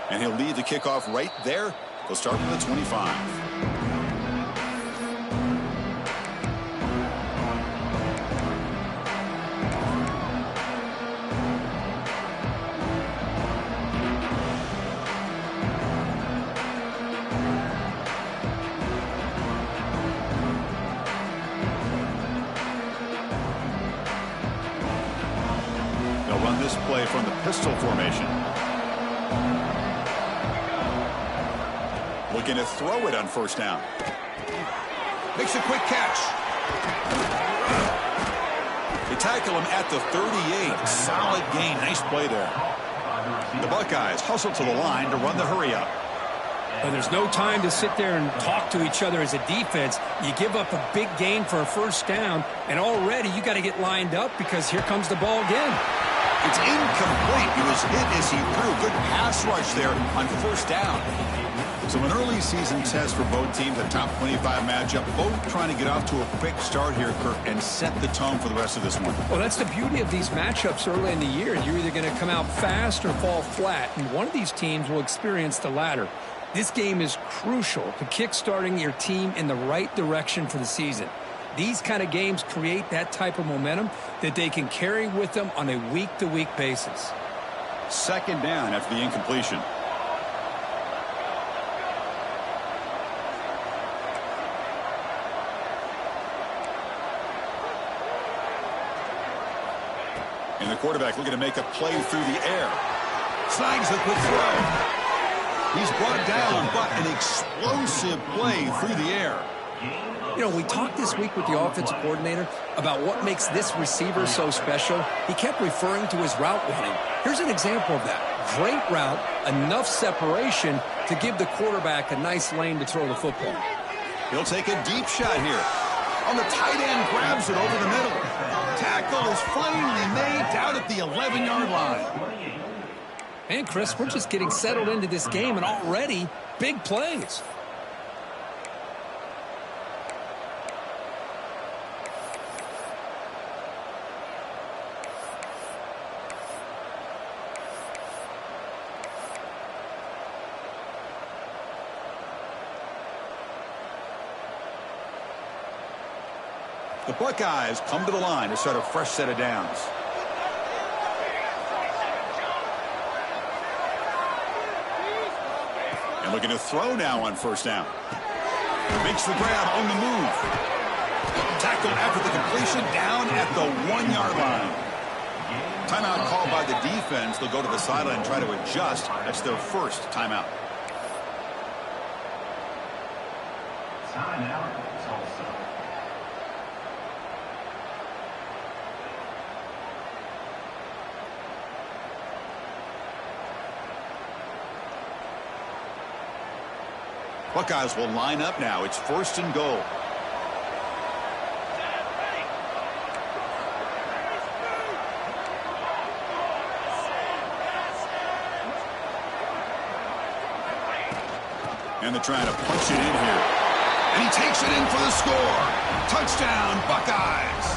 And he'll lead the kickoff right there. They'll start from the 25. They'll run this play from the pistol formation. Looking to throw it on first down. Makes a quick catch. They tackle him at the 38. Solid gain. Nice play there. The Buckeyes hustle to the line to run the hurry up. Well, there's no time to sit there and talk to each other as a defense. You give up a big gain for a first down, and already you got to get lined up because here comes the ball again. It's incomplete. He was hit as he threw. Good pass rush there on first down. So an early season test for both teams, a top 25 matchup. Both trying to get off to a quick start here, Kirk, and set the tone for the rest of this one. Well, that's the beauty of these matchups early in the year. You're either going to come out fast or fall flat, and one of these teams will experience the latter. This game is crucial to kick-starting your team in the right direction for the season. These kind of games create that type of momentum that they can carry with them on a week-to-week basis. Second down after the incompletion. And the quarterback looking to make a play through the air. Snags a quick throw. He's brought down, but an explosive play through the air. You know, we talked this week with the offensive coordinator about what makes this receiver so special. He kept referring to his route running. Here's an example of that. Great route, enough separation to give the quarterback a nice lane to throw the football. He'll take a deep shot here. On the tight end, grabs it over the middle. Tackle is finally made down at the 11-yard line. And, Chris, we're just getting settled into this game, and already big plays. The Buckeyes come to the line to start a fresh set of downs. And looking to throw now on first down. Makes the grab on the move. Tackle after the completion down at the 1-yard line. Timeout called by the defense. They'll go to the sideline and try to adjust. That's their first timeout. Timeout. Buckeyes will line up now. It's first and goal. And they're trying to punch it in here. And he takes it in for the score. Touchdown, Buckeyes.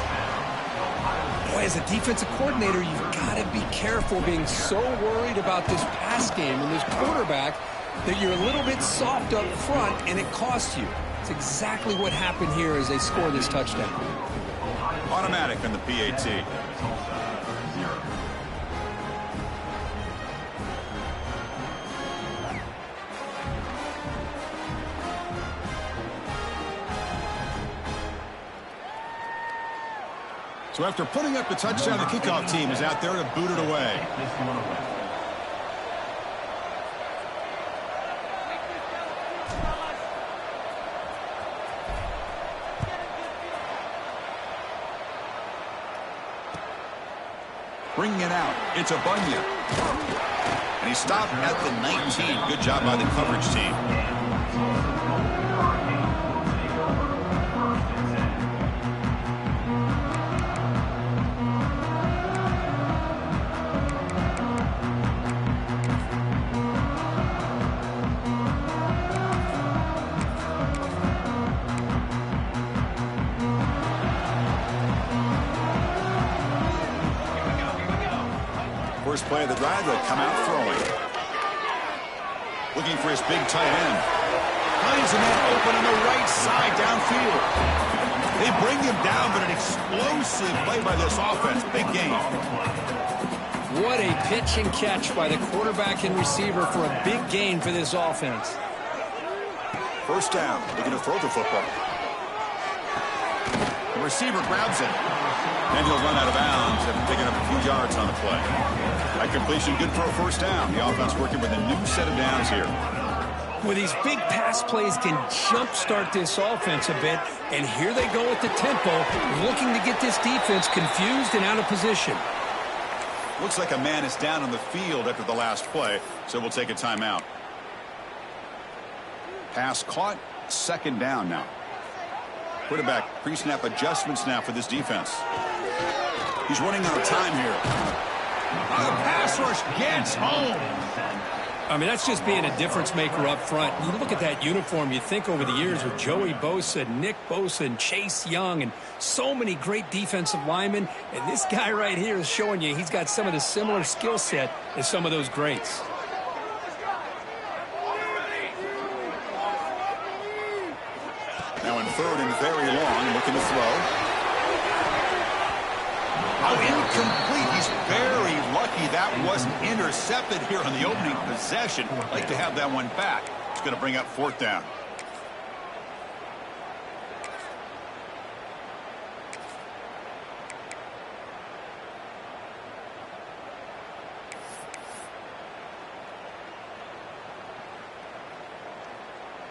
Boy, as a defensive coordinator, you've got to be careful being so worried about this pass game and this quarterback that you're a little bit soft up front and it costs you. It's exactly what happened here as they score this touchdown. Automatic on the PAT. So after putting up the touchdown, the kickoff team is out there to boot it away. Bringing it out, it's a Bunya. And he stopped at the 19. Good job by the coverage team. First play of the drive, they'll come out throwing. Looking for his big tight end. Finds a man open on the right side downfield. They bring him down, but an explosive play by this offense. Big game. What a pitch and catch by the quarterback and receiver for a big gain for this offense. First down. Looking to throw the football. The receiver grabs it. And he'll run out of bounds after picking up a few yards on the play. That completion good for a first down. The offense working with a new set of downs here. Well, these big pass plays can jumpstart this offense a bit. And here they go at the tempo, looking to get this defense confused and out of position. Looks like a man is down on the field after the last play, so we'll take a timeout. Pass caught, second down now. Quarterback pre-snap adjustments now for this defense. He's running out of time here. The pass rush gets home. I mean, that's just being a difference maker up front. You look at that uniform, you think over the years with Joey Bosa, Nick Bosa, and Chase Young, and so many great defensive linemen. And this guy right here is showing you he's got some of the similar skill set as some of those greats. Now in third and very long, looking to throw. Oh, incomplete. He's very lucky that wasn't intercepted here on the opening possession. Like to have that one back. It's going to bring up fourth down.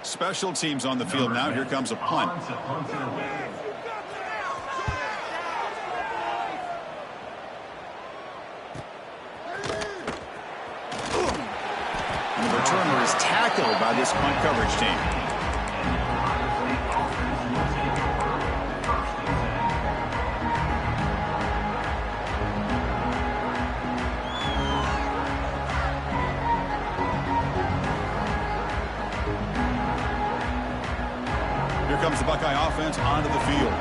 Special teams on the field now. Here comes a punt. And the returner is tackled by this punt coverage team. Here comes the Buckeye offense onto the field.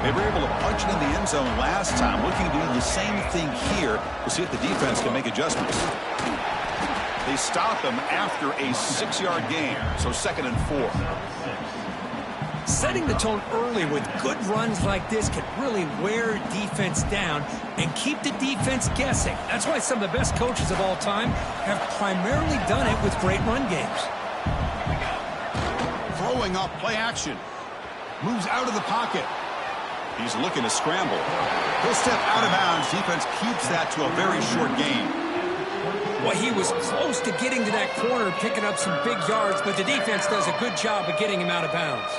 They were able to punch it in the end zone last time, looking to do the same thing here to see if the defense can make adjustments. They stop him after a 6-yard gain, so 2nd and 4. Setting the tone early with good runs like this can really wear defense down and keep the defense guessing. That's why some of the best coaches of all time have primarily done it with great run games. Throwing off play action. Moves out of the pocket. He's looking to scramble. He'll step out of bounds. Defense keeps that to a very short gain. Well, he was close to getting to that corner, picking up some big yards, but the defense does a good job of getting him out of bounds.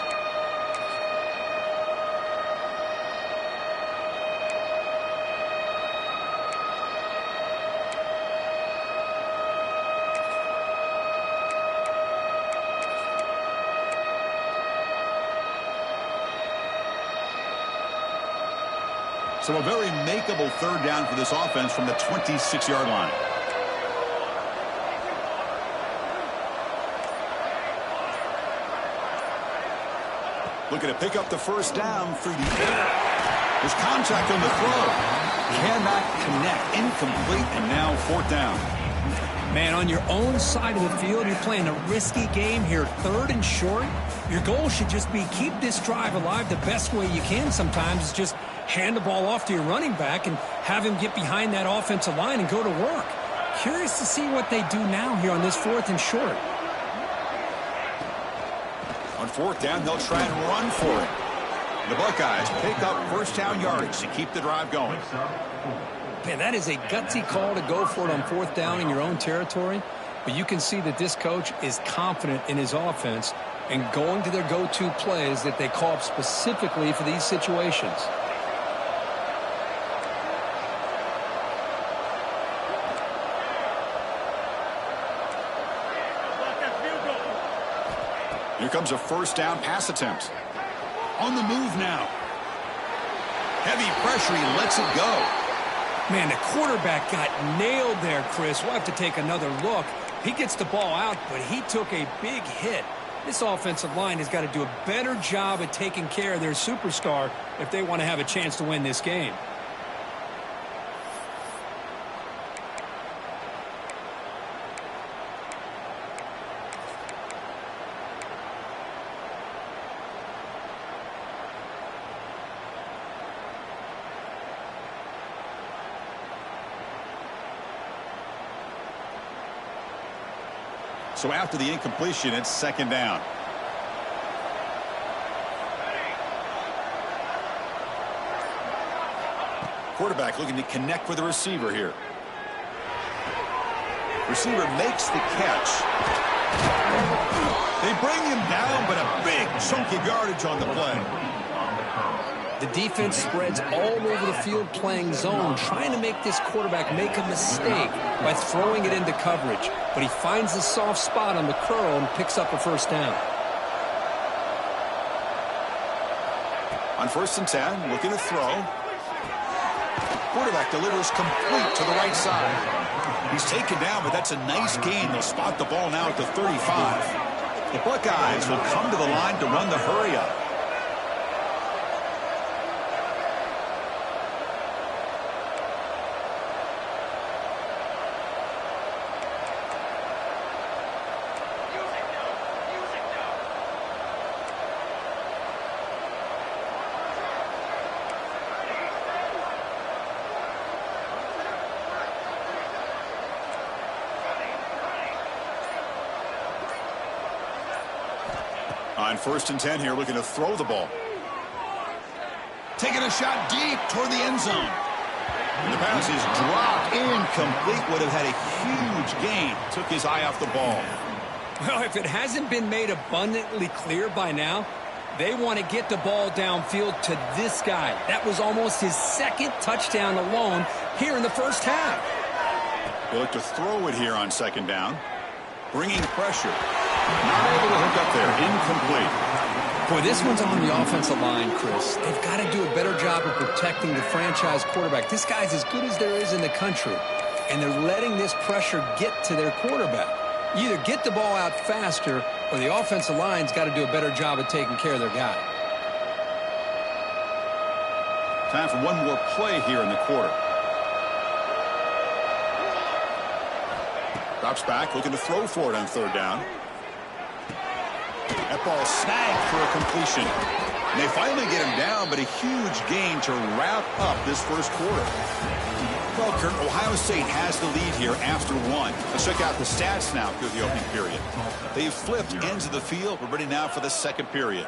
So a very makeable third down for this offense from the 26-yard line. Looking to pick up the first down through the air. There's contact on the throw. Cannot connect. Incomplete, and now fourth down. Man, on your own side of the field, you're playing a risky game here, 3rd and short. Your goal should just be keep this drive alive the best way you can sometimes. Is just hand the ball off to your running back and have him get behind that offensive line and go to work. Curious to see what they do now here on this 4th and short. On fourth down, they'll try and run for it. The Buckeyes pick up first down yardage to keep the drive going. Man, that is a gutsy call to go for it on 4th down in your own territory. But you can see that this coach is confident in his offense and going to their go-to plays that they call up specifically for these situations. Here comes a first down pass attempt. On the move now. Heavy pressure, he lets it go. Man, the quarterback got nailed there, Chris. We'll have to take another look. He gets the ball out, but he took a big hit. This offensive line has got to do a better job at taking care of their superstar if they want to have a chance to win this game. So after the incompletion, it's second down. Quarterback looking to connect with the receiver here. Receiver makes the catch. They bring him down, but a big chunk of yardage on the play. The defense spreads all over the field playing zone, trying to make this quarterback make a mistake by throwing it into coverage. But he finds the soft spot on the curl and picks up a first down. On 1st and 10, looking to throw. Quarterback delivers complete to the right side. He's taken down, but that's a nice gain. They'll spot the ball now at the 35. The Buckeyes will come to the line to run the hurry-up. On 1st and 10 here, looking to throw the ball. Taking a shot deep toward the end zone. And the pass is dropped, incomplete. Would have had a huge gain. Took his eye off the ball. Well, if it hasn't been made abundantly clear by now, they want to get the ball downfield to this guy. That was almost his second touchdown alone here in the first half. They look to throw it here on second down. Bringing pressure. Not able to hook up there. Incomplete. Boy, this one's on the offensive line, Chris. They've got to do a better job of protecting the franchise quarterback. This guy's as good as there is in the country, and they're letting this pressure get to their quarterback. You either get the ball out faster, or the offensive line's got to do a better job of taking care of their guy. Time for one more play here in the quarter. Drops back, looking to throw for it on 3rd down. That ball snagged for a completion. And they finally get him down, but a huge gain to wrap up this first quarter. Well, Kurt, Ohio State has the lead here after 1. Let's check out the stats now through the opening period. They've flipped ends of the field. We're ready now for the second period.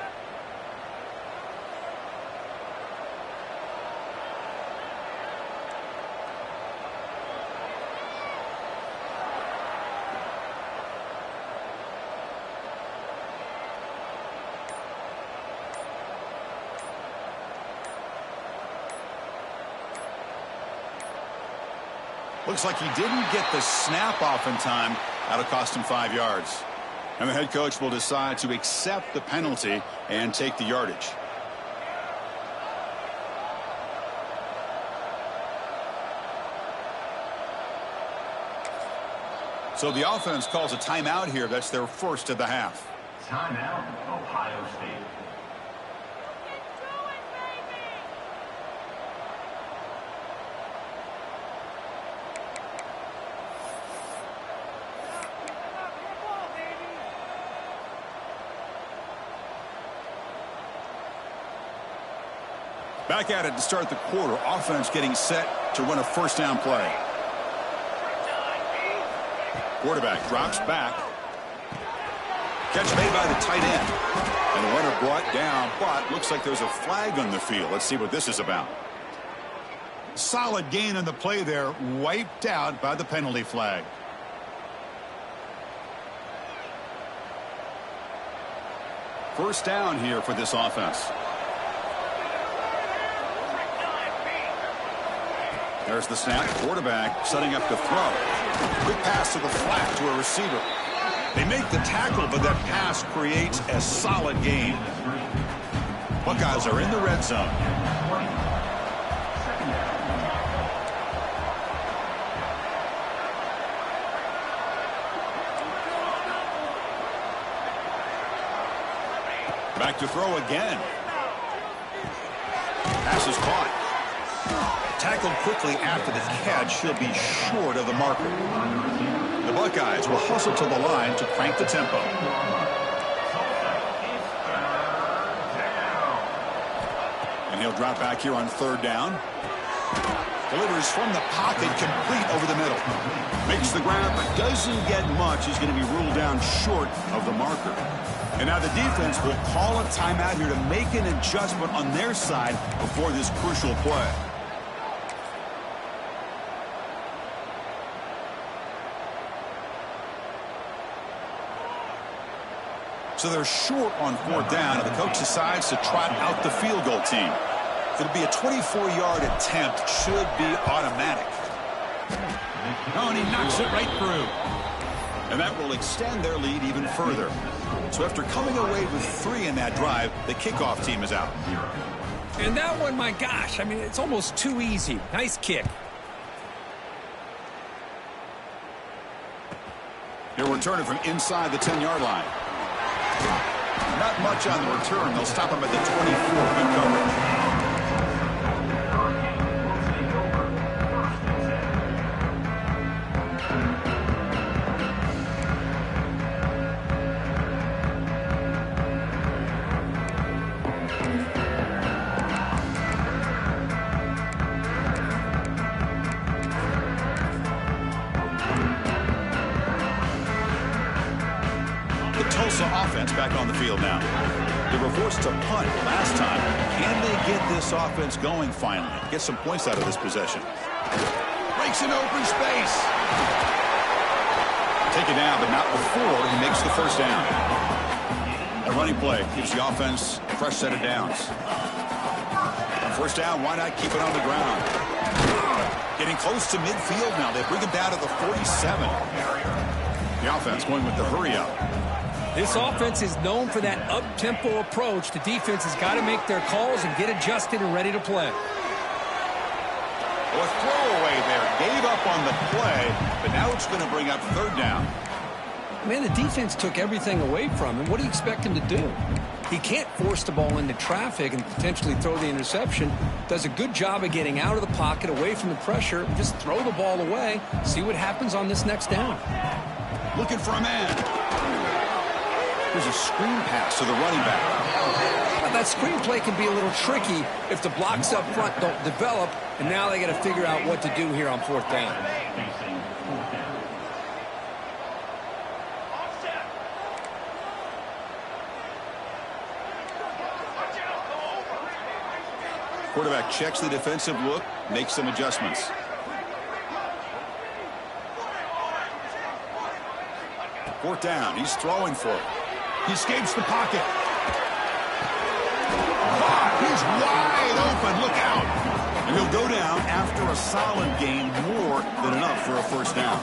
Looks like he didn't get the snap off in time. That'll cost him 5 yards. And the head coach will decide to accept the penalty and take the yardage. So the offense calls a timeout here. That's their first of the half. Timeout, Ohio State. Back at it to start the quarter. Offense getting set to run a first down play. Quarterback drops back. Catch made by the tight end. And the runner brought down, but looks like there's a flag on the field. Let's see what this is about. Solid gain on the play there. Wiped out by the penalty flag. First down here for this offense. There's the snap. Quarterback setting up to throw. Quick pass to the flat to a receiver. They make the tackle, but that pass creates a solid gain. Buckeyes are in the red zone. Back to throw again. Pass is caught. Tackled quickly after the catch. He'll be short of the marker. The Buckeyes will hustle to the line to crank the tempo. And he'll drop back here on 3rd down. Delivers from the pocket, complete over the middle. Makes the grab, but doesn't get much. He's going to be ruled down short of the marker. And now the defense will call a timeout here to make an adjustment on their side before this crucial play. So they're short on 4th down, and the coach decides to trot out the field goal team. It'll be a 24-yard attempt, should be automatic. Oh, and he knocks it right through. And that will extend their lead even further. So after coming away with 3 in that drive, the kickoff team is out. And that one, my gosh, I mean, it's almost too easy. Nice kick. He'll return it from inside the 10-yard line. Not much on the return. They'll stop him at the 24. Good coverage. Offense back on the field now. They were forced to punt last time. Can they get this offense going finally? Get some points out of this possession. Breaks an open space. Take it down, but not before he makes the first down. A running play gives the offense a fresh set of downs. First down, why not keep it on the ground? Getting close to midfield now. They bring him down to the 47. The offense going with the hurry up. This offense is known for that up-tempo approach. The defense has got to make their calls and get adjusted and ready to play. Well, a throwaway there. Gave up on the play, but now it's going to bring up 3rd down. Man, the defense took everything away from him. What do you expect him to do? He can't force the ball into traffic and potentially throw the interception. Does a good job of getting out of the pocket, away from the pressure. Just throw the ball away. See what happens on this next down. Looking for a man. There's a screen pass to the running back. Now, that screen play can be a little tricky if the blocks up front don't develop, and now they got to figure out what to do here on 4th down. Quarterback checks the defensive look, makes some adjustments. Fourth down, he's throwing for it. He escapes the pocket. He's wide open, look out. And he'll go down after a solid gain, more than enough for a first down.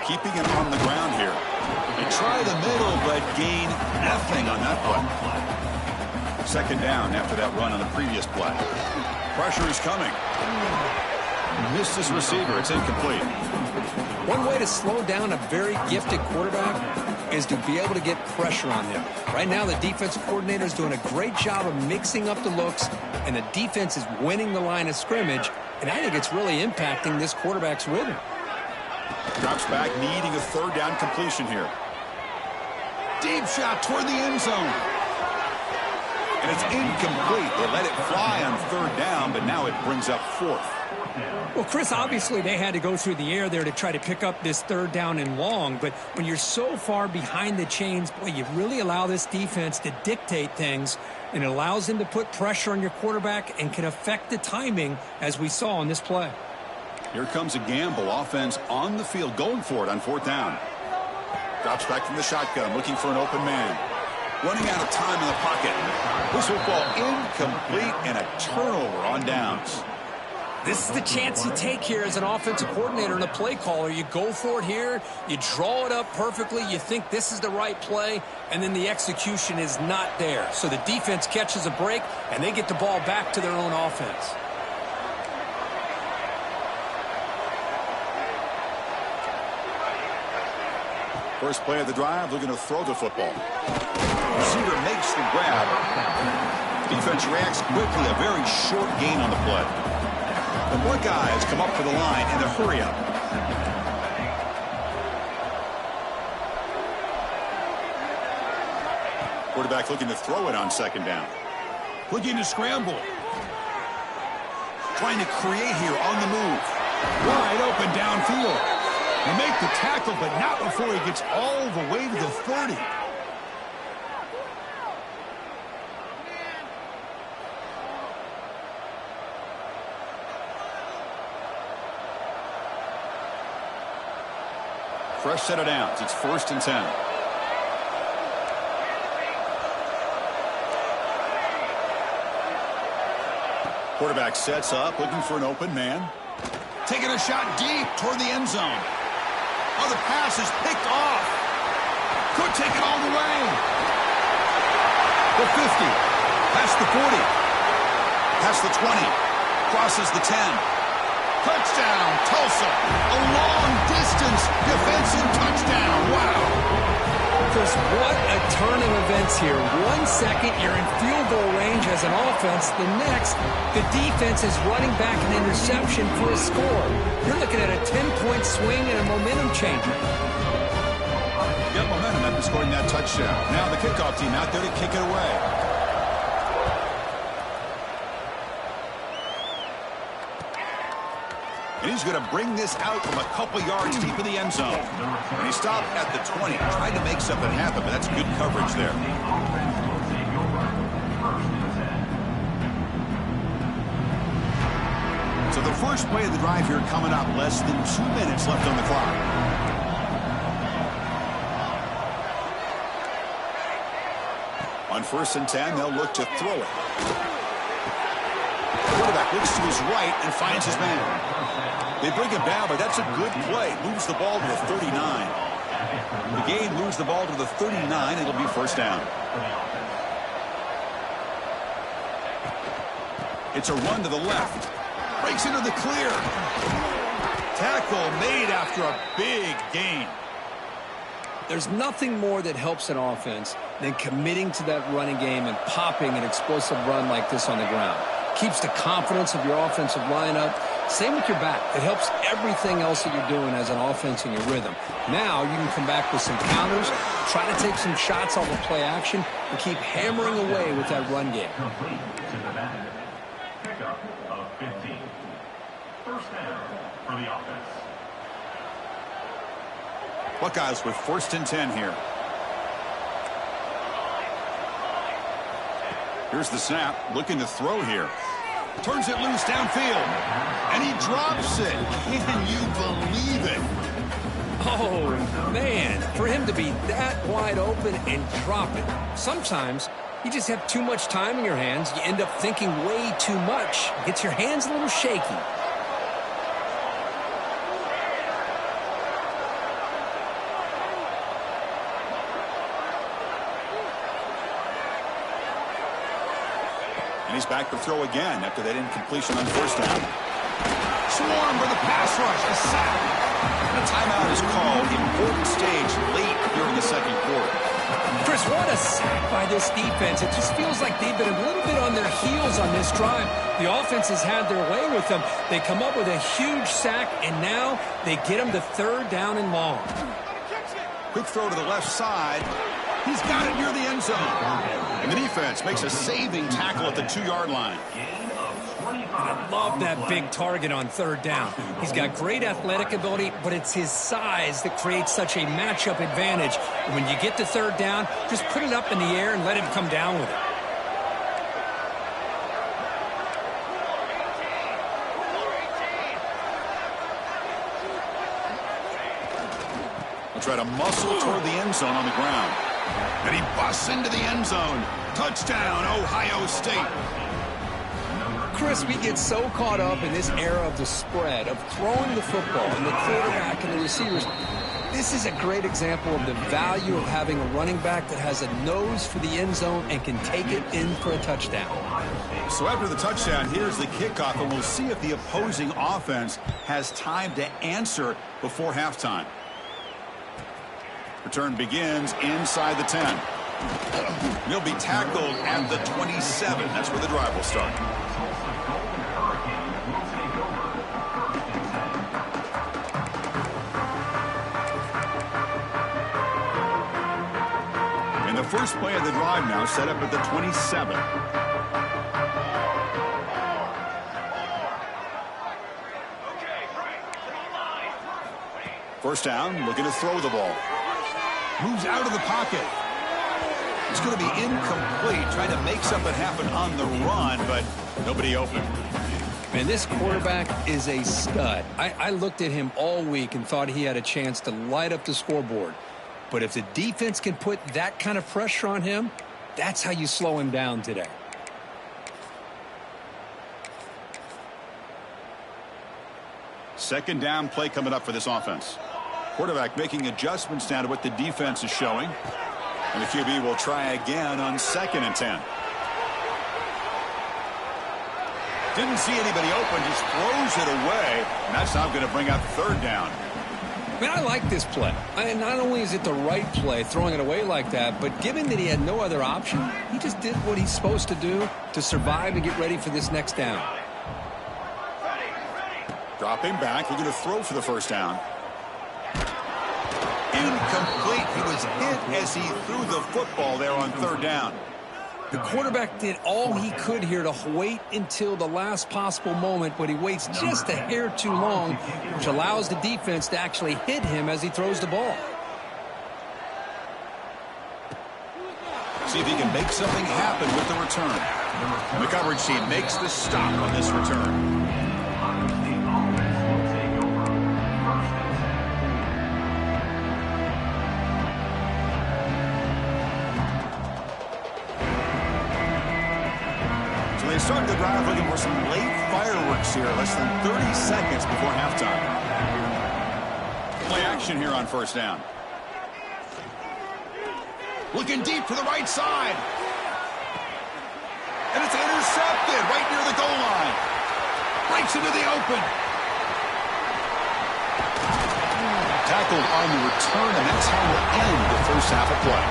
Keeping him on the ground here. They try the middle, but gain nothing on that play. Second down after that run on the previous play. Pressure is coming. Missed his receiver. It's incomplete. One way to slow down a very gifted quarterback is to be able to get pressure on him. Right now, the defensive coordinator is doing a great job of mixing up the looks, and the defense is winning the line of scrimmage, and I think it's really impacting this quarterback's rhythm. Drops back, needing a 3rd down completion here. Deep shot toward the end zone. And it's incomplete. They let it fly on 3rd down, but now it brings up 4th. Well, Chris, obviously they had to go through the air there to try to pick up this 3rd down and long, but when you're so far behind the chains, boy, you really allow this defense to dictate things, and it allows them to put pressure on your quarterback and can affect the timing, as we saw on this play. Here comes a gamble. Offense on the field, going for it on 4th down. Drops back from the shotgun, looking for an open man. Running out of time in the pocket. This will fall incomplete and a turnover on downs. This is the chance you take here as an offensive coordinator and a play caller. You go for it here, you draw it up perfectly, you think this is the right play, and then the execution is not there. So the defense catches a break, and they get the ball back to their own offense. First play of the drive, looking to throw the football. Receiver makes the grab. Defense reacts quickly, a very short gain on the play. The Buckeyes come up for the line in the hurry-up. Quarterback looking to throw it on second down. Looking to scramble. Trying to create here on the move. Wide open downfield. They make the tackle, but not before he gets all the way to the 30. Fresh set of downs. It's 1st and 10. Quarterback sets up, looking for an open man. Taking a shot deep toward the end zone. Oh, the pass is picked off. Could take it all the way. The 50. Past the 40. Past the 20. Crosses the 10. Touchdown, Tulsa. A long distance defensive touchdown. Wow. Chris, what a turn of events here. 1 second, you're in field goal range as an offense. The next, the defense is running back an interception for a score. You're looking at a 10-point swing and a momentum changer. Got momentum after scoring that touchdown. Now the kickoff team out there to kick it away. And he's going to bring this out from a couple yards deep in the end zone. And he stopped at the 20, trying to make something happen, but that's good coverage there. So the first play of the drive here coming up, less than 2 minutes left on the clock. On 1st and 10, they'll look to throw it. Quarterback looks to his right and finds his man. They bring him down, but that's a good play. Moves the ball to the 39. The game moves the ball to the 39. It'll be 1st down. It's a run to the left. Breaks into the clear. Tackle made after a big gain. There's nothing more that helps an offense than committing to that running game and popping an explosive run like this on the ground. Keeps the confidence of your offensive lineup. Same with your back. It helps everything else that you're doing as an offense in your rhythm. Now you can come back with some counters, try to take some shots off of play action, and keep hammering away with that run game. Pickup of 15. 1st down for the offense. Buckeyes with 1st and 10 here. Here's the snap, looking to throw here. Turns it loose downfield, and he drops it. Can you believe it? Oh, man, for him to be that wide open and drop it. Sometimes you just have too much time in your hands. You end up thinking way too much. Gets your hands a little shaky. And he's back to throw again after that incompletion on 1st down. Swarm for the pass rush. A sack. And a timeout is called. Important stage late here in the 2nd quarter. Chris, what a sack by this defense. It just feels like they've been a little bit on their heels on this drive. The offense has had their way with them. They come up with a huge sack, and now they get them to 3rd down and long. Quick throw to the left side. He's got it near the end zone. And the defense makes a saving tackle at the 2-yard line. I love that big target on 3rd down. He's got great athletic ability, but it's his size that creates such a matchup advantage. And when you get to 3rd down, just put it up in the air and let him come down with it. He'll try to muscle toward the end zone on the ground. And he busts into the end zone. Touchdown, Ohio State. Chris, we get so caught up in this era of the spread, of throwing the football and the quarterback and the receivers. This is a great example of the value of having a running back that has a nose for the end zone and can take it in for a touchdown. So after the touchdown, here's the kickoff, and we'll see if the opposing offense has time to answer before halftime. Return begins inside the 10. He'll be tackled at the 27. That's where the drive will start. first play of the drive now set up at the 27. First down, looking to throw the ball. Moves out of the pocket. It's going to be incomplete, trying to make something happen on the run, but nobody open. Man, this quarterback is a stud. I looked at him all week and thought he had a chance to light up the scoreboard. But if the defense can put that kind of pressure on him, that's how you slow him down today. Second down play coming up for this offense. Quarterback making adjustments now to what the defense is showing. And the QB will try again on 2nd and 10. Didn't see anybody open, just throws it away. And that's now going to bring up 3rd down. I mean, I like this play. Not only is it the right play, throwing it away like that, but given that he had no other option, he just did what he's supposed to do to survive and get ready for this next down. Dropping back, looking to throw for the first down. Incomplete. He was hit as he threw the football there on 3rd down. The quarterback did all he could here to wait until the last possible moment, but he waits just a hair too long, which allows the defense to actually hit him as he throws the ball. See if he can make something happen with the return. And the coverage team makes the stop on this return. They start the drive looking for some late fireworks here, less than 30 seconds before halftime. Play action here on first down. Looking deep to the right side. And it's intercepted right near the goal line. Breaks into the open. Tackled on the return, and that's how we'll end the first half of play.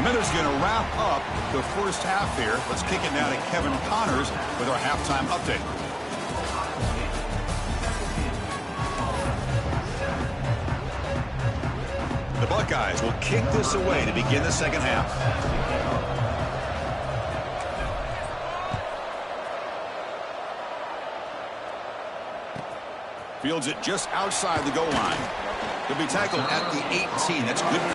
Minutes going to wrap up the first half here. Let's kick it now to Kevin Connors with our halftime update. The Buckeyes will kick this away to begin the second half. Fields it just outside the goal line. He'll be tackled at the 18. That's good.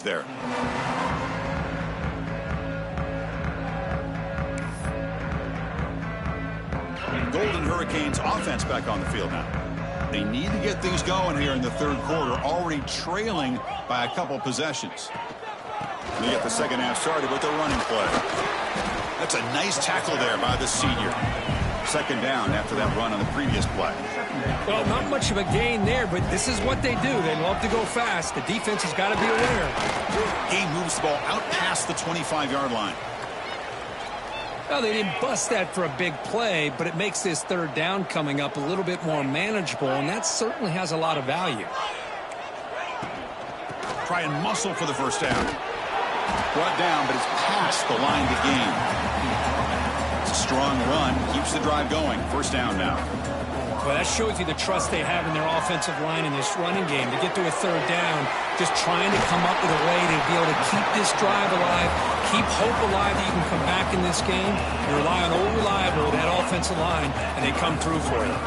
There. Golden Hurricanes offense back on the field now. They need to get things going here in the third quarter, already trailing by a couple possessions. They get the second half started with a running play. That's a nice tackle there by the senior. Second down after that run on the previous play. Well, not much of a gain there, but this is what they do. They love to go fast. The defense has got to be aware. Game moves the ball out past the 25-yard line. Well, they didn't bust that for a big play, but it makes this third down coming up a little bit more manageable, and that certainly has a lot of value. Try and muscle for the first down. Brought down, but it's past the line to gain. Strong run, keeps the drive going. First down now. Well, that shows you the trust they have in their offensive line in this running game. To get to a third down, just trying to come up with a way to be able to keep this drive alive, keep hope alive that you can come back in this game. You rely on old reliable, that offensive line, and they come through for you.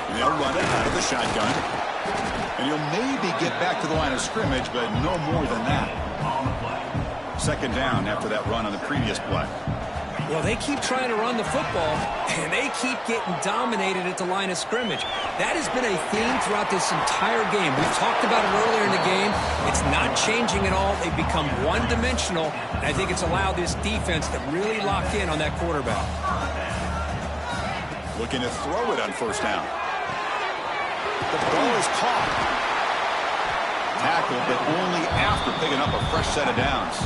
And they'll run it out of the shotgun. And you'll maybe get back to the line of scrimmage, but no more than that. Second down after that run on the previous play. Well, they keep trying to run the football, and they keep getting dominated at the line of scrimmage. That has been a theme throughout this entire game. We've talked about it earlier in the game. It's not changing at all. They've become one-dimensional, and I think it's allowed this defense to really lock in on that quarterback. Looking to throw it on first down. The ball is caught. Tackled, but only after picking up a fresh set of downs.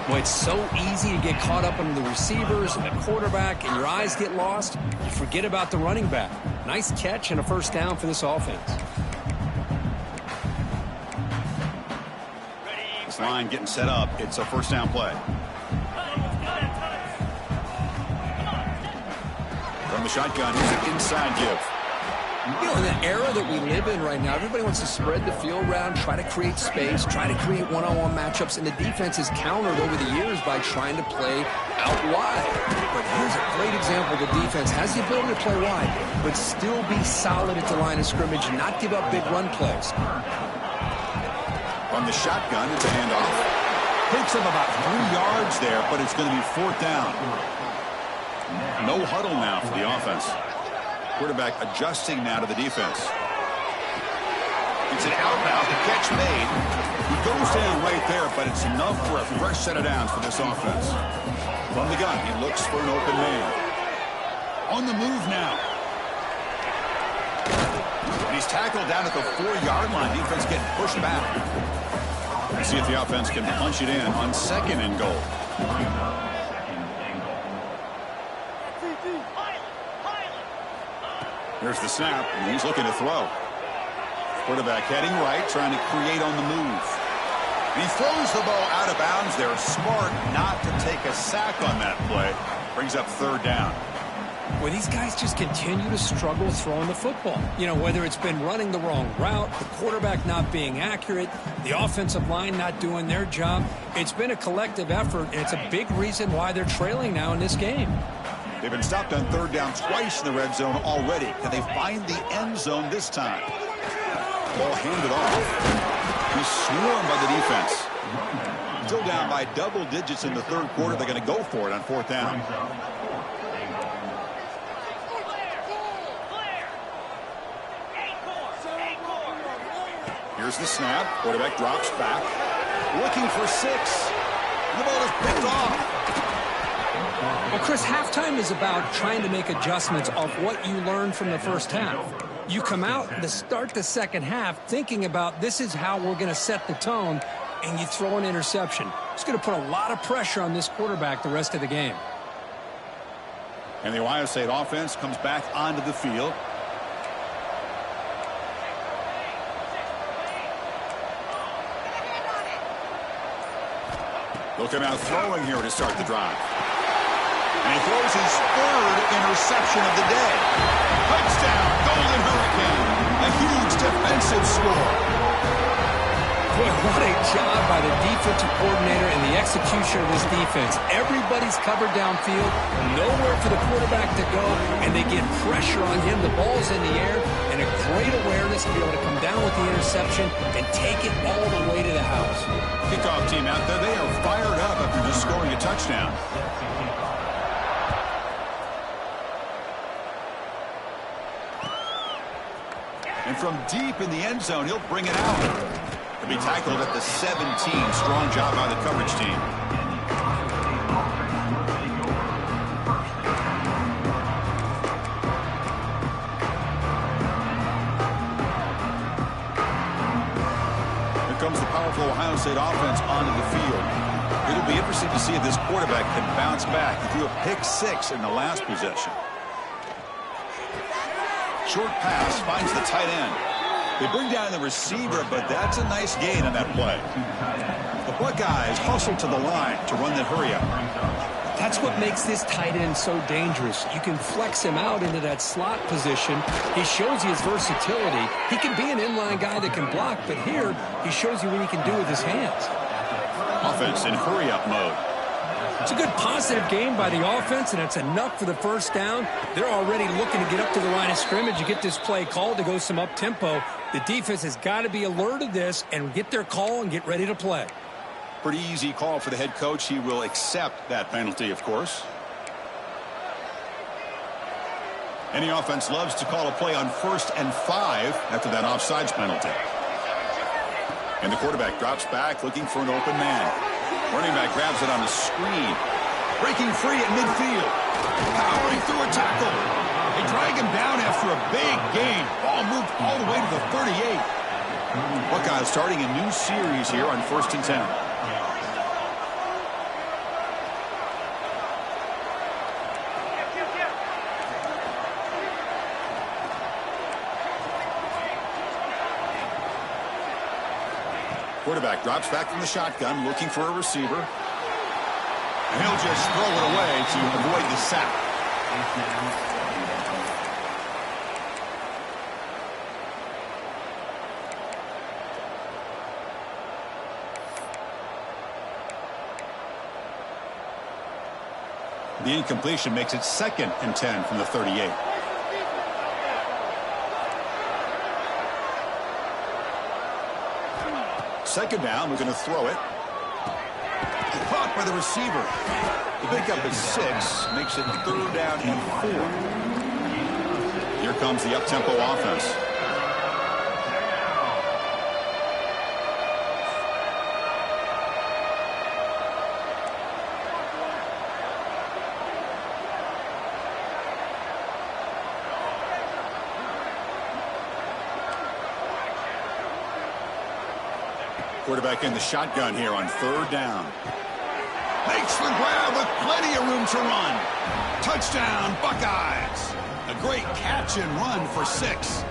Boy, it's so easy to get caught up on the receivers and the quarterback, and your eyes get lost. You forget about the running back. Nice catch and a first down for this offense. This line getting set up. It's a first down play. From the shotgun, here's an inside give. You know, in the era that we live in right now, everybody wants to spread the field around, try to create space, try to create one-on-one matchups, and the defense has countered over the years by trying to play out wide. But here's a great example. The defense has the ability to play wide, but still be solid at the line of scrimmage and not give up big run plays. From the shotgun, it's a handoff. Picks up about 3 yards there, but it's going to be fourth down. No huddle now for the offense. Quarterback adjusting now to the defense. It's an out now. The catch made. He goes down right there, but it's enough for a fresh set of downs for this offense. From the gun, he looks for an open man. On the move now. And he's tackled down at the 4-yard line. Defense getting pushed back. Let's see if the offense can punch it in on second and goal. Here's the snap, and he's looking to throw. Quarterback heading right, trying to create on the move. And he throws the ball out of bounds there. Smart not to take a sack on that play. Brings up third down. Well, these guys just continue to struggle throwing the football. You know, whether it's been running the wrong route, the quarterback not being accurate, the offensive line not doing their job. It's been a collective effort, and it's a big reason why they're trailing now in this game. They've been stopped on third down twice in the red zone already. Can they find the end zone this time? Ball handed off. He's swarmed by the defense. Still down by double digits in the third quarter. They're going to go for it on fourth down. Here's the snap. Quarterback drops back. Looking for 6. The ball is picked off. Well, Chris, halftime is about trying to make adjustments of what you learned from the first half. You come out to start the second half thinking about this is how we're going to set the tone, and you throw an interception. It's going to put a lot of pressure on this quarterback the rest of the game. And the Ohio State offense comes back onto the field. Looking out throwing here to start the drive. And he throws his 3rd interception of the day. Touchdown, Golden Hurricane. A huge defensive score. Boy, what a job by the defensive coordinator and the execution of this defense. Everybody's covered downfield, nowhere for the quarterback to go, and they get pressure on him. The ball's in the air, and a great awareness to be able to come down with the interception and take it all the way to the house. Kickoff team out there, they are fired up after just scoring a touchdown. And from deep in the end zone, he'll bring it out. He'll be tackled at the 17. Strong job by the coverage team. Here comes the powerful Ohio State offense onto the field. It'll be interesting to see if this quarterback can bounce back. He threw a pick-6 in the last possession. Short pass finds the tight end. They bring down the receiver, but that's a nice gain on that play. The Buckeyes hustle to the line to run the hurry up. That's what makes this tight end so dangerous. You can flex him out into that slot position. He shows you his versatility. He can be an inline guy that can block, but here he shows you what he can do with his hands. Offense in hurry-up mode. It's a good positive game by the offense, and it's enough for the first down. They're already looking to get up to the line of scrimmage and get this play called to go some up-tempo. The defense has got to be alert of this and get their call and get ready to play. Pretty easy call for the head coach. He will accept that penalty, of course. Any offense loves to call a play on 1st and 5 after that offsides penalty. And the quarterback drops back looking for an open man. Running back grabs it on the screen. Breaking free at midfield. Powering through a tackle. They drag him down after a big gain. Ball moved all the way to the 38. Buckeyes starting a new series here on 1st and 10. Quarterback drops back from the shotgun, looking for a receiver. And he'll just throw it away to avoid the sack. The incompletion makes it 2nd and 10 from the 38. Second down, we're going to throw it. Caught by the receiver. The pickup is 6, makes it 3rd down and 4. Here comes the up-tempo offense. Quarterback in the shotgun here on 3rd down. Makes the grab with plenty of room to run. Touchdown, Buckeyes. A great catch and run for 6.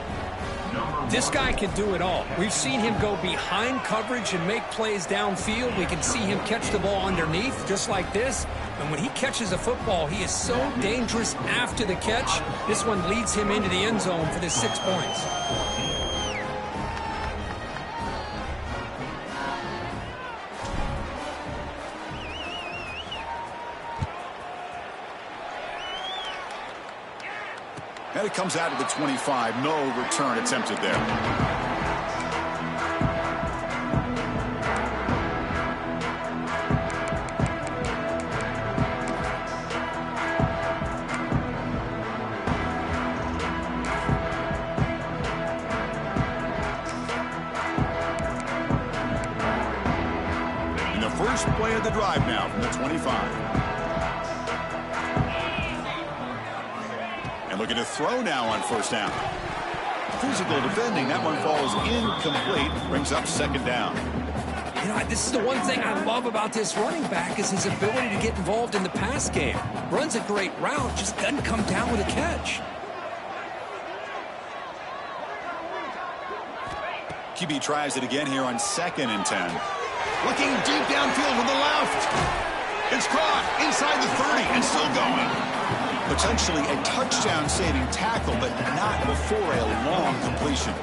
This guy can do it all. We've seen him go behind coverage and make plays downfield. We can see him catch the ball underneath, just like this. And when he catches a football, he is so dangerous after the catch. This one leads him into the end zone for the 6 points. And it comes out of the 25. No return attempted there. And the first play of the drive now from the 25. Looking to throw now on 1st down. Physical defending. That one falls incomplete. Brings up 2nd down. You know, this is the one thing I love about this running back is his ability to get involved in the pass game. Runs a great route, just doesn't come down with a catch. QB tries it again here on 2nd and 10. Looking deep downfield to the left. It's caught inside the 30 and still going. Potentially a touchdown-saving tackle, but not before a long completion.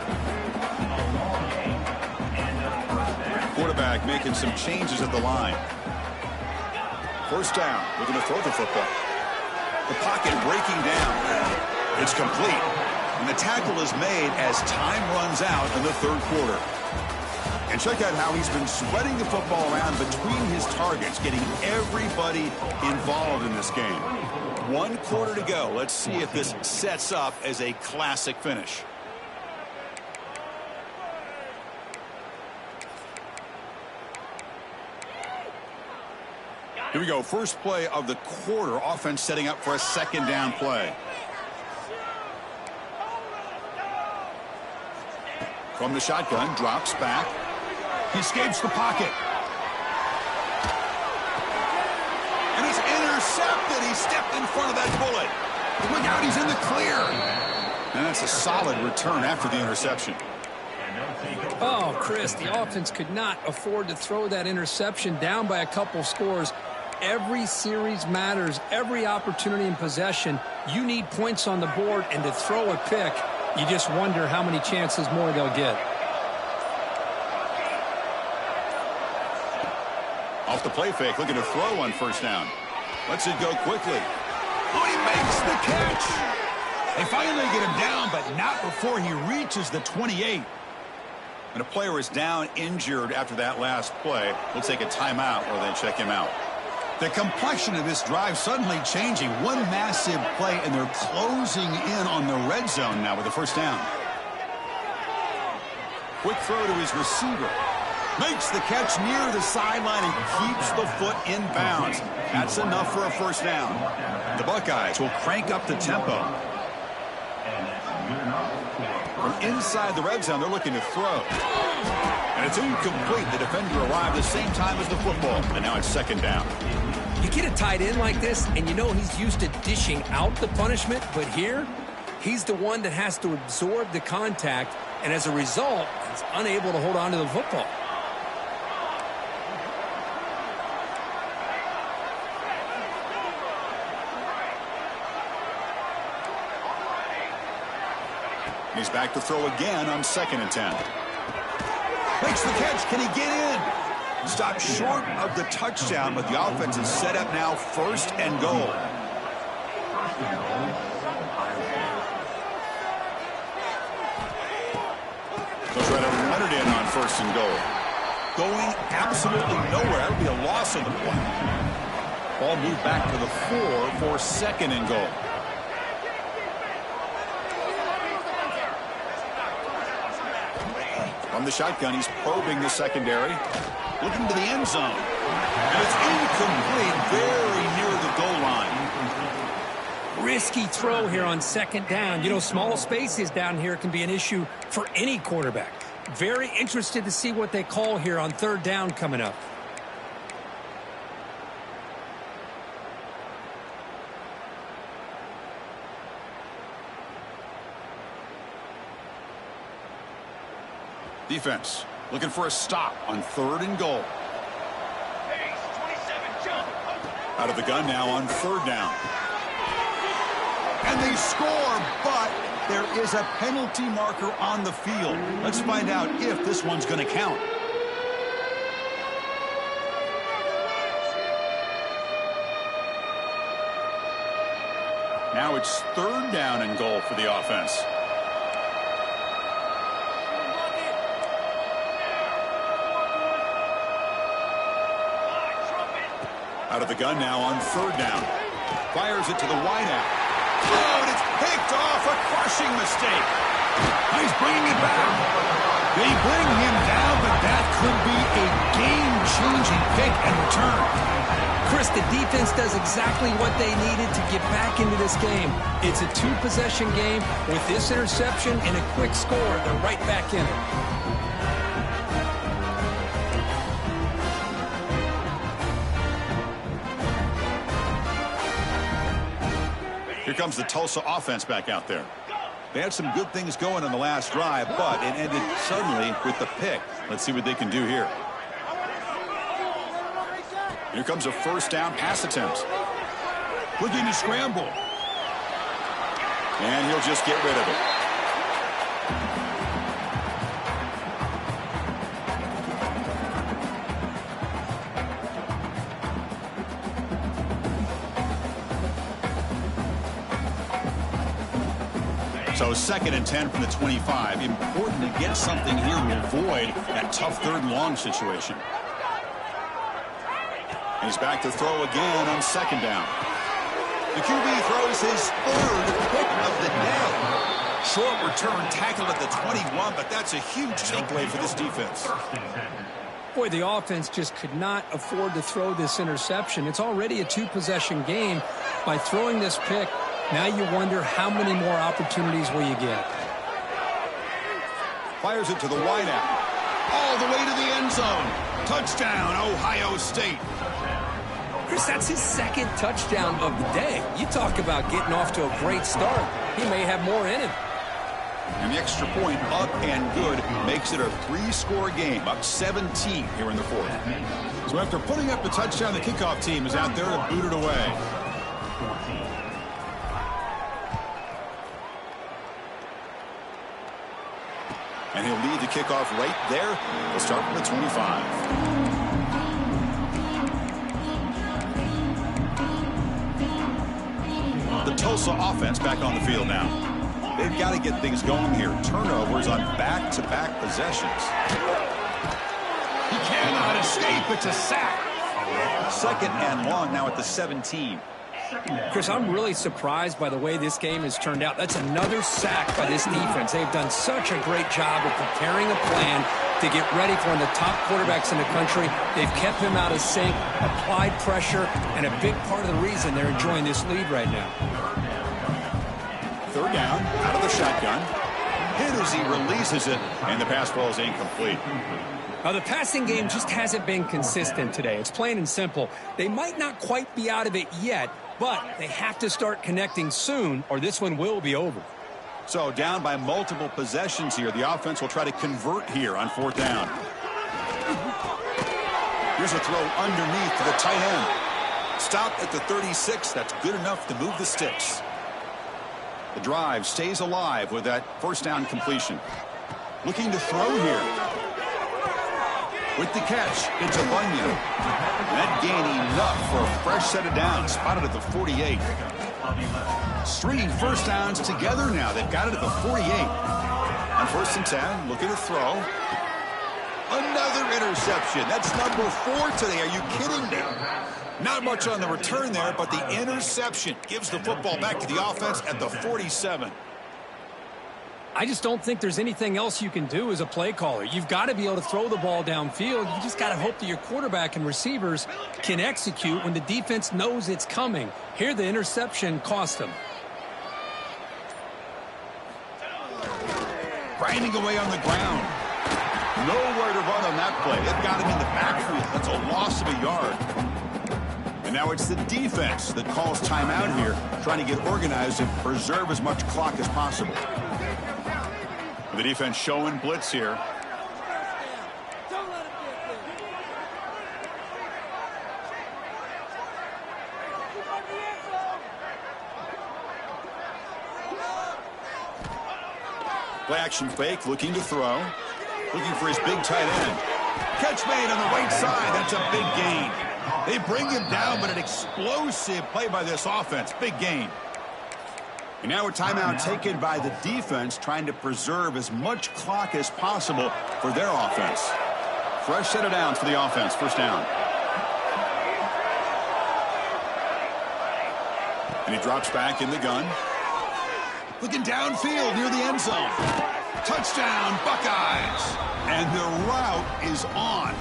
Quarterback making some changes at the line. 1st down. Looking to throw the football. The pocket breaking down. It's complete. And the tackle is made as time runs out in the 3rd quarter. And check out how he's been spreading the football around between his targets, getting everybody involved in this game. 1 quarter to go. Let's see if this sets up as a classic finish. Here we go. First play of the quarter. Offense setting up for a 2nd down play. From the shotgun, drops back. He escapes the pocket. And it's intercepted. He stepped in front of that bullet. Look out, he's in the clear. And that's a solid return after the interception. Oh, Chris, the offense could not afford to throw that interception down by a couple scores. Every series matters. Every opportunity in possession. You need points on the board, and to throw a pick, you just wonder how many chances more they'll get. Off the play fake, looking to throw on 1st down. Lets it go quickly. Oh, he makes the catch. They finally get him down, but not before he reaches the 28. And a player is down injured after that last play. We'll take a timeout or then check him out. The complexion of this drive suddenly changing. One massive play, and they're closing in on the red zone now with a first down. Quick throw to his receiver. Makes the catch near the sideline and keeps the foot in bounds. That's enough for a first down. The Buckeyes will crank up the tempo. From inside the red zone, they're looking to throw. And it's incomplete. The defender arrived the same time as the football. And now it's second down. You get a tight end like this, and you know he's used to dishing out the punishment. But here, he's the one that has to absorb the contact. And as a result, he's unable to hold on to the football. He's back to throw again on 2nd and 10. Makes the catch. Can he get in? Stopped short of the touchdown, but the offense is set up now 1st and goal. They'll try to run it in on 1st and goal. Going absolutely nowhere. That would be a loss on the play. Ball moved back to the 4 for 2nd and goal. From the shotgun, he's probing the secondary. Looking to the end zone. And it's incomplete, very near the goal line. Risky throw here on 2nd down. You know, small spaces down here can be an issue for any quarterback. Very interested to see what they call here on 3rd down coming up. Defense looking for a stop on 3rd and goal. Out of the gun now on 3rd down. And they score, but there is a penalty marker on the field. Let's find out if this one's going to count. Now it's 3rd down and goal for the offense. Out of the gun now on 3rd down. Fires it to the wideout. Oh, and it's picked off. A crushing mistake. He's bringing it back. They bring him down, but that could be a game-changing pick and return. Chris, the defense does exactly what they needed to get back into this game. It's a 2-possession game. With this interception and a quick score, they're right back in it. Here comes the Tulsa offense back out there. They had some good things going on the last drive, but it ended suddenly with the pick. Let's see what they can do here. Here comes a 1st down pass attempt. Looking to scramble. And he'll just get rid of it. So 2nd and 10 from the 25. Important to get something here to avoid that tough 3rd and long situation. He's back to throw again on 2nd down. The QB throws his 3rd pick of the day. Short return tackled at the 21, but that's a huge takeaway for this defense. Boy, the offense just could not afford to throw this interception. It's already a 2-possession game. By throwing this pick, now you wonder how many more opportunities will you get. Fires it to the wideout. All the way to the end zone. Touchdown, Ohio State. Chris, that's his 2nd touchdown of the day. You talk about getting off to a great start. He may have more in him. And the extra point up and good makes it a 3-score game, up 17 here in the 4th. So after putting up the touchdown, the kickoff team is out there to boot it away. And he'll lead the kickoff right there. We'll start from the 25. The Tulsa offense back on the field now. They've got to get things going here. Turnovers on back-to-back possessions. He cannot escape. It's a sack. 2nd and long now at the 17. Chris, I'm really surprised by the way this game has turned out. That's another sack by this defense. They've done such a great job of preparing a plan to get ready for one of the top quarterbacks in the country. They've kept him out of sync, applied pressure, and a big part of the reason they're enjoying this lead right now. 3rd down, out of the shotgun. Hit as he releases it, and the pass ball is incomplete. The passing game just hasn't been consistent today. It's plain and simple. They might not quite be out of it yet, but they have to start connecting soon, or this one will be over. So down by multiple possessions here. The offense will try to convert here on 4th down. Here's a throw underneath to the tight end. Stopped at the 36. That's good enough to move the sticks. The drive stays alive with that 1st down completion. Looking to throw here. With the catch, it's a Bunyan. That gain enough for a fresh set of downs. Spotted at the 48. Stringing 1st downs together now. They've got it at the 48. On 1st and 10, looking to throw. Another interception. That's number 4 today. Are you kidding me? Not much on the return there, but the interception gives the football back to the offense at the 47. I just don't think there's anything else you can do as a play caller. You've got to be able to throw the ball downfield. You just got to hope that your quarterback and receivers can execute when the defense knows it's coming. Here, the interception cost them. Grinding away on the ground. Nowhere to run on that play. They've got him in the backfield. That's a loss of a yard. And now it's the defense that calls timeout here, trying to get organized and preserve as much clock as possible. The defense showing blitz here. Play action fake, looking to throw. Looking for his big tight end. Catch made on the right side. That's a big gain. They bring him down, but an explosive play by this offense. Big gain. And now a timeout taken by the defense, trying to preserve as much clock as possible for their offense. Fresh set of downs for the offense. 1st down. And he drops back in the gun. Looking downfield near the end zone. Touchdown, Buckeyes. And the route is on.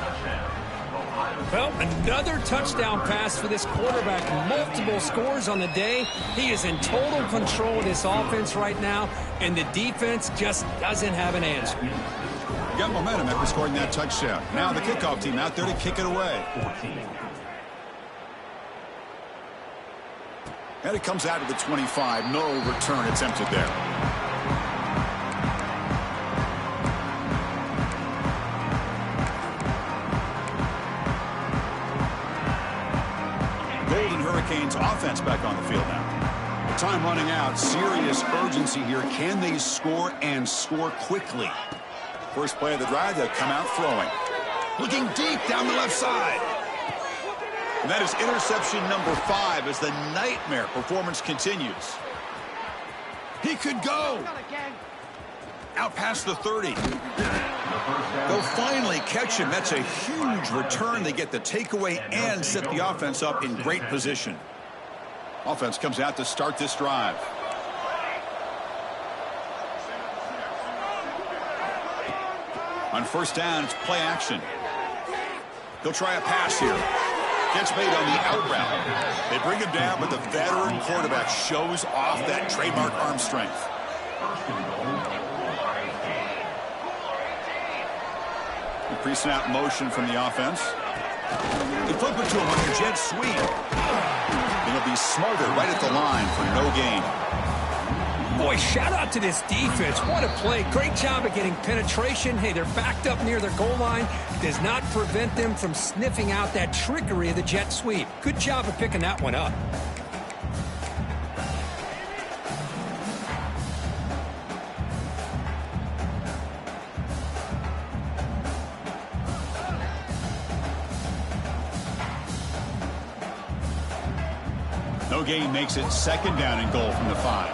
Well, another touchdown pass for this quarterback. Multiple scores on the day. He is in total control of this offense right now, and the defense just doesn't have an answer. Got momentum after scoring that touchdown. Now the kickoff team out there to kick it away. And it comes out to the 25. No return attempted there. Hurricanes offense back on the field now. Time running out. Serious urgency here. Can they score and score quickly? First play of the drive, they'll come out throwing. Looking deep down the left side. And that is interception number 5 as the nightmare performance continues. He could go. Out past the 30. They'll finally catch him. That's a huge return. They get the takeaway and set the offense up in great position. Offense comes out to start this drive. On 1st down, it's play action. He'll try a pass here. Gets made on the out route. They bring him down, but the veteran quarterback shows off that trademark arm strength. Pre-snap motion from the offense. They flip it to him on the jet sweep. And he'll be smothered right at the line for no gain. Boy, shout out to this defense. What a play. Great job of getting penetration. Hey, they're backed up near their goal line. Does not prevent them from sniffing out that trickery of the jet sweep. Good job of picking that one up. No gain makes it 2nd down and goal from the 5.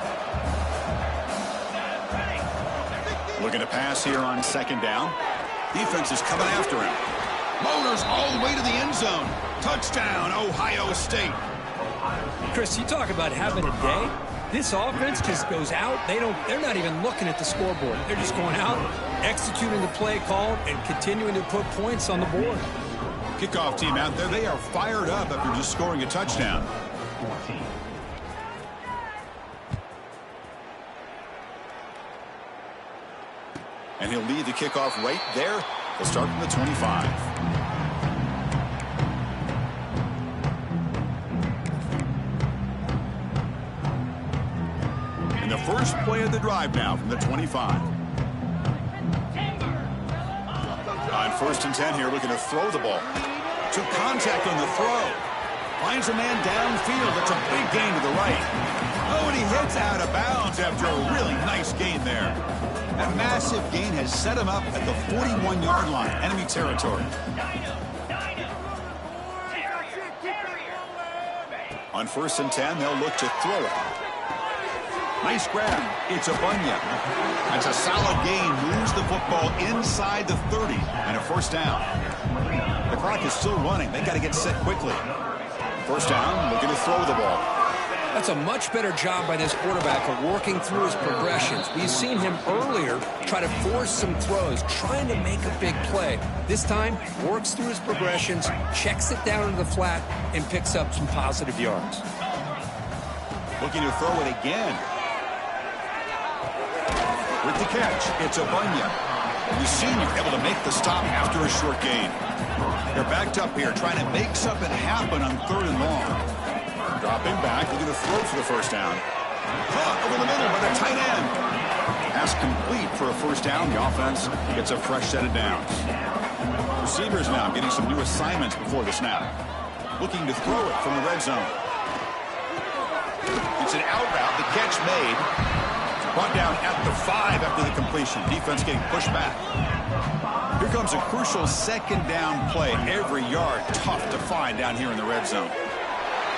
Looking to pass here on second down. Defense is coming after him. Motors all the way to the end zone. Touchdown, Ohio State. Chris, you talk about having a day. This offense just goes out. They're not even looking at the scoreboard. They're just going out, executing the play called, and continuing to put points on the board. Kickoff team out there, they are fired up after just scoring a touchdown. 14. And he'll lead the kickoff right there. He'll start from the 25. And the first play of the drive now from the 25. On 1st and 10 here, looking to throw the ball. Took contact on the throw. Finds a man downfield. That's a big gain to the right. Oh, and he heads out of bounds after a really nice gain there. That massive gain has set him up at the 41-yard line, enemy territory. On 1st and 10, they'll look to throw it. Nice grab. It's a Bunya. That's a solid gain. Moves the football inside the 30 and a first down. The clock is still running. They got to get set quickly. First down, looking to throw the ball. That's a much better job by this quarterback of working through his progressions. We've seen him earlier try to force some throws, trying to make a big play. This time, works through his progressions, checks it down into the flat, and picks up some positive yards. Looking to throw it again. With the catch, it's a Bunya. The senior able to make the stop after a short gain. They're backed up here, trying to make something happen on 3rd and long. Dropping back, looking to throw for the first down. Caught over the middle by the tight end. Pass complete for a first down. The offense gets a fresh set of downs. Receivers now getting some new assignments before the snap. Looking to throw it from the red zone. It's an out route. The catch made. Brought down at the 5 after the completion. Defense getting pushed back. Here comes a crucial second down play. Every yard tough to find down here in the red zone.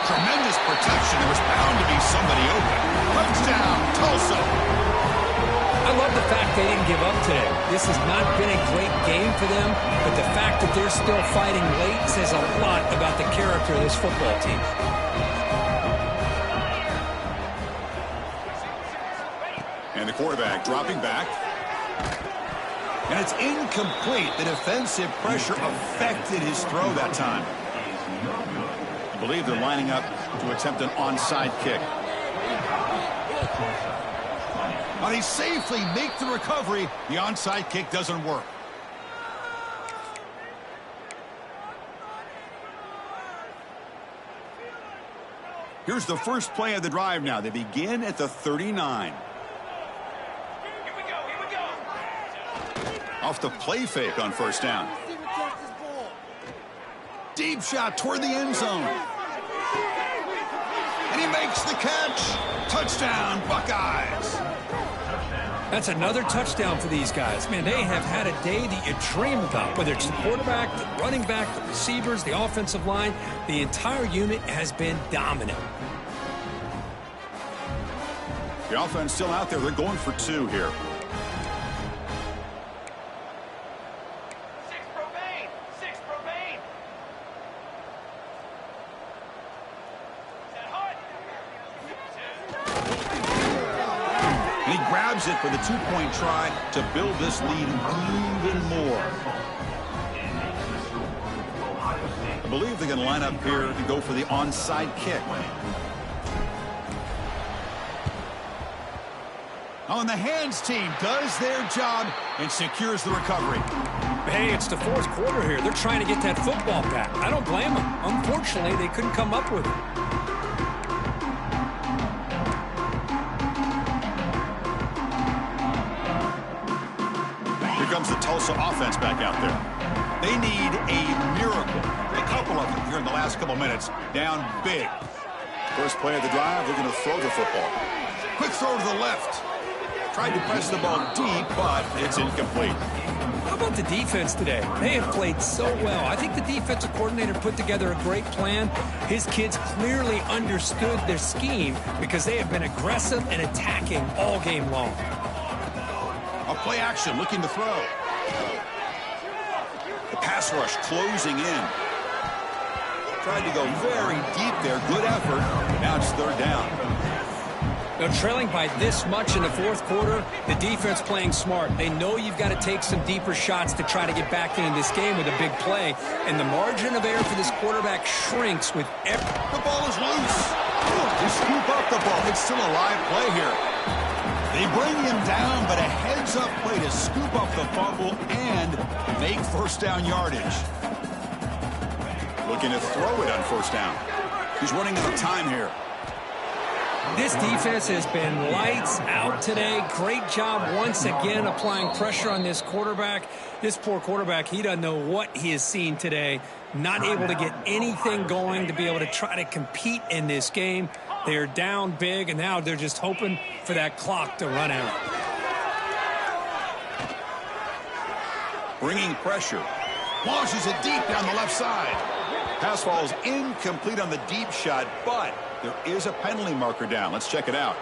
Tremendous protection. There was bound to be somebody open. Touchdown, Tulsa. I love the fact they didn't give up today. This has not been a great game for them, but the fact that they're still fighting late says a lot about the character of this football team. And the quarterback dropping back. And it's incomplete. The defensive pressure affected his throw that time. I believe they're lining up to attempt an onside kick. But they safely make the recovery. The onside kick doesn't work. Here's the first play of the drive now. They begin at the 39. Off the play fake on first down. Deep shot toward the end zone. And he makes the catch. Touchdown, Buckeyes. That's another touchdown for these guys. Man, they have had a day that you dream about. Whether it's the quarterback, the running back, the receivers, the offensive line, the entire unit has been dominant. The offense still out there. They're going for 2 here. It for the 2-point try to build this lead even more. I believe they're going to line up here to go for the onside kick. Oh, and the hands team does their job and secures the recovery. Hey, it's the 4th quarter here. They're trying to get that football back. I don't blame them. Unfortunately, they couldn't come up with it. Here comes the Tulsa offense back out there. They need a miracle. A couple of them here in the last couple minutes. Down big. First play of the drive, looking to throw the football. Quick throw to the left. Tried to press the ball deep, but it's incomplete. How about the defense today? They have played so well. I think the defensive coordinator put together a great plan. His kids clearly understood their scheme because they have been aggressive and attacking all game long. A play action, looking to throw. The pass rush closing in. Tried to go very deep there. Good effort. Now it's third down. Now, trailing by this much in the fourth quarter, the defense playing smart. They know you've got to take some deeper shots to try to get back into this game with a big play. And the margin of error for this quarterback shrinks with every... The ball is loose. They scoop up the ball. It's still a live play here. They bring him down, but a heads-up play to scoop up the fumble and make first down yardage. Looking to throw it on first down. He's running out of time here. This defense has been lights out today. Great job once again applying pressure on this quarterback. This poor quarterback, he doesn't know what he has seen today. Not able to get anything going to be able to try to compete in this game. They're down big, and now they're just hoping for that clock to run out. Bringing pressure. Launches it deep down the left side. Pass falls incomplete on the deep shot, but there is a penalty marker down. Let's check it out.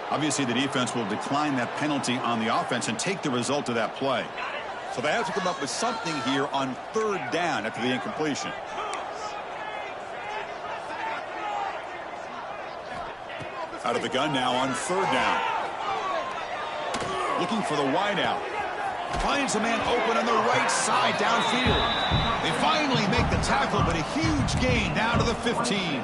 Obviously, the defense will decline that penalty on the offense and take the result of that play. So they have to come up with something here on third down after the incompletion. Out of the gun now on third down. Looking for the wideout. Finds a man open on the right side downfield. They finally make the tackle, but a huge gain down to the 15.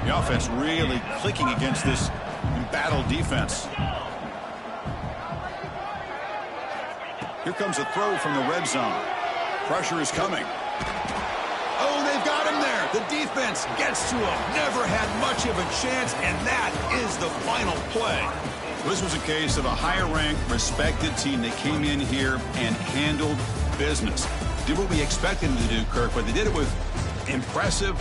The offense really clicking against this embattled defense. Here comes a throw from the red zone. Pressure is coming. Oh, they've got him there. The defense gets to him. Never had much of a chance, and that is the final play. This was a case of a higher-ranked, respected team that came in here and handled business. Did what we expected them to do, Kirk, but they did it with impressive...